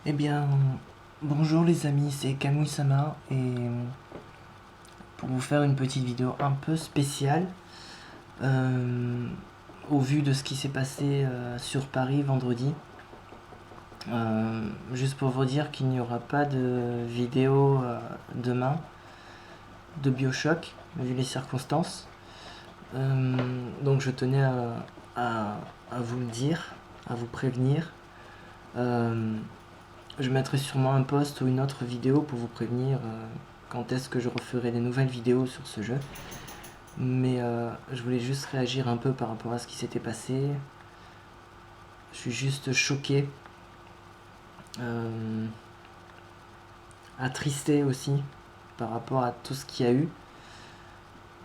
Eh bien, bonjour les amis, c'est Kamui-sama et pour vous faire une petite vidéo un peu spéciale, euh, au vu de ce qui s'est passé sur Paris vendredi. Juste pour vous dire qu'il n'y aura pas de vidéo demain de BioShock, vu les circonstances. Donc je tenais à vous le dire, à vous prévenir. Euh, Je mettrai sûrement un post ou une autre vidéo pour vous prévenir quand est-ce que je referai des nouvelles vidéos sur ce jeu. Mais je voulais juste réagir un peu par rapport à ce qui s'était passé. Je suis juste choqué, euh, attristé aussi par rapport à tout ce qu'il y a eu.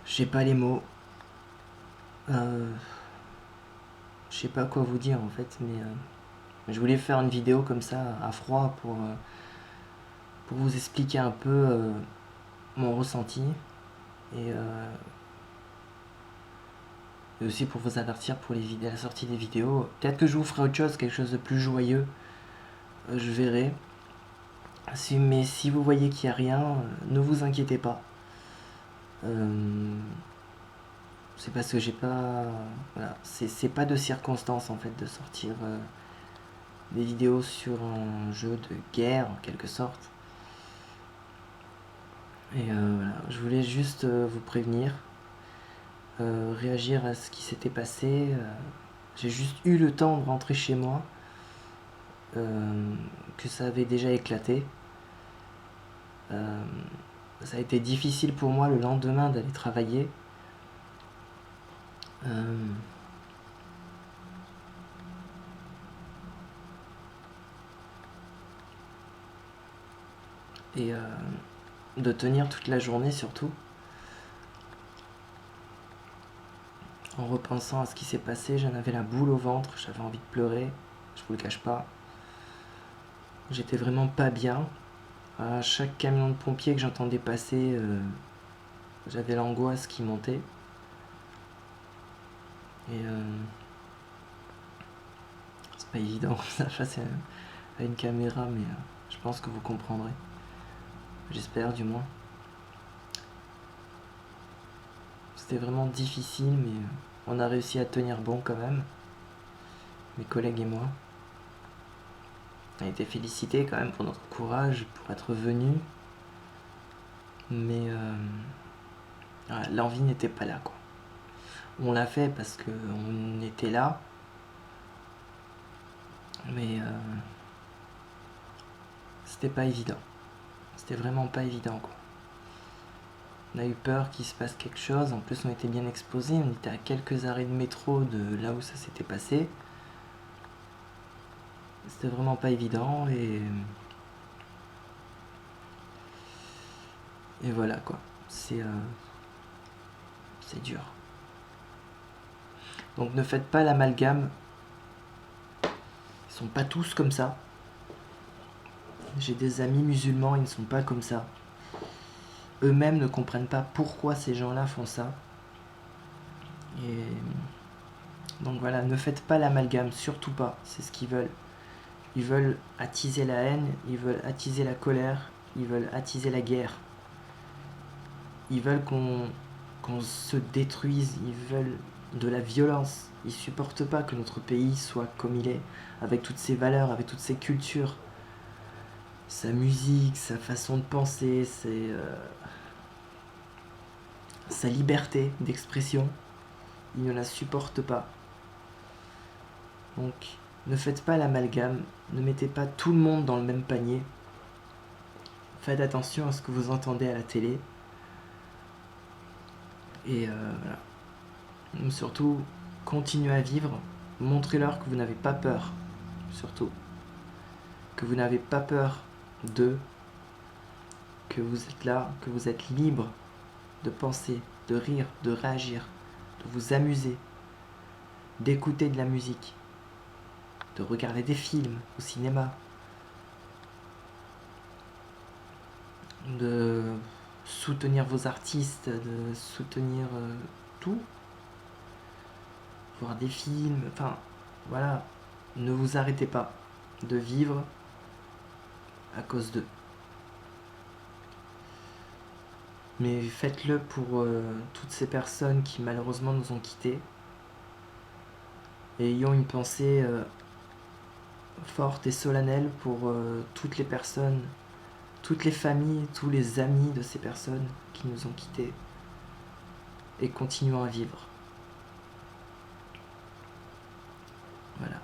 J'ai pas les mots. Euh, je sais pas quoi vous dire en fait, mais je voulais faire une vidéo comme ça à froid pour vous expliquer un peu mon ressenti et et aussi pour vous avertir pour la sortie des vidéos. Peut-être que je vous ferai autre chose, quelque chose de plus joyeux. Je verrai. Mais si vous voyez qu'il n'y a rien, ne vous inquiétez pas. Euh, c'est parce que j'ai pas. Voilà. C'est pas de circonstance en fait de sortir des vidéos sur un jeu de guerre en quelque sorte. Et voilà. Je voulais juste vous prévenir, réagir à ce qui s'était passé. J'ai juste eu le temps de rentrer chez moi. Que ça avait déjà éclaté. Euh, Ça a été difficile pour moi le lendemain d'aller travailler. Euh, et de tenir toute la journée surtout. En repensant à ce qui s'est passé, j'en avais la boule au ventre, j'avais envie de pleurer, je vous le cache pas. J'étais vraiment pas bien. À chaque camion de pompiers que j'entendais passer, j'avais l'angoisse qui montait. Et c'est pas évident ça face à une caméra, mais je pense que vous comprendrez. J'espère du moins. C'était vraiment difficile, mais on a réussi à tenir bon quand même, mes collègues et moi. On a été félicités quand même pour notre courage, pour être venus, mais voilà, l'envie n'était pas là, quoi. On l'a fait parce qu'on était là, mais c'était pas évident. C'était vraiment pas évident, quoi. On a eu peur qu'il se passe quelque chose, en plus on était bien exposés, on était à quelques arrêts de métro de là où ça s'était passé. C'était vraiment pas évident et voilà quoi. C'est dur. Donc ne faites pas l'amalgame. Ils sont pas tous comme ça. J'ai des amis musulmans, ils ne sont pas comme ça. Eux-mêmes ne comprennent pas pourquoi ces gens-là font ça. Et donc voilà, ne faites pas l'amalgame, surtout pas. C'est ce qu'ils veulent. Ils veulent attiser la haine, ils veulent attiser la colère, ils veulent attiser la guerre. Ils veulent qu'on se détruise, ils veulent de la violence. Ils supportent pas que notre pays soit comme il est, avec toutes ses valeurs, avec toutes ses cultures, sa musique, sa façon de penser, sa liberté d'expression. Ils ne la supportent pas. Donc, ne faites pas l'amalgame, ne mettez pas tout le monde dans le même panier. Faites attention à ce que vous entendez à la télé. Et voilà. Surtout, continuez à vivre. Montrez-leur que vous n'avez pas peur. Surtout. Que vous n'avez pas peur d'eux. Que vous êtes là, que vous êtes libre de penser, de rire, de réagir, de vous amuser, d'écouter de la musique, de regarder des films au cinéma, de soutenir vos artistes, de soutenir tout, voir des films, enfin voilà, ne vous arrêtez pas de vivre, à cause d'eux. Mais faites-le pour toutes ces personnes qui malheureusement nous ont quittés. Et ayons une pensée forte et solennelle pour toutes les personnes, toutes les familles, tous les amis de ces personnes qui nous ont quittés. Et continuons à vivre. Voilà.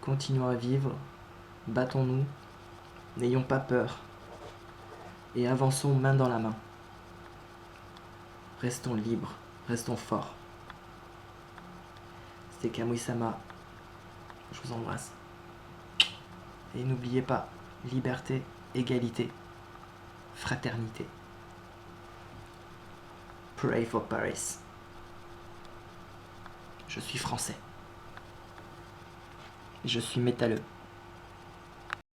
Continuons à vivre, battons-nous, n'ayons pas peur et avançons main dans la main. Restons libres, restons forts. C'était Kamui-sama, je vous embrasse. Et n'oubliez pas, liberté, égalité, fraternité. Pray for Paris. Je suis français. Je suis métalleux.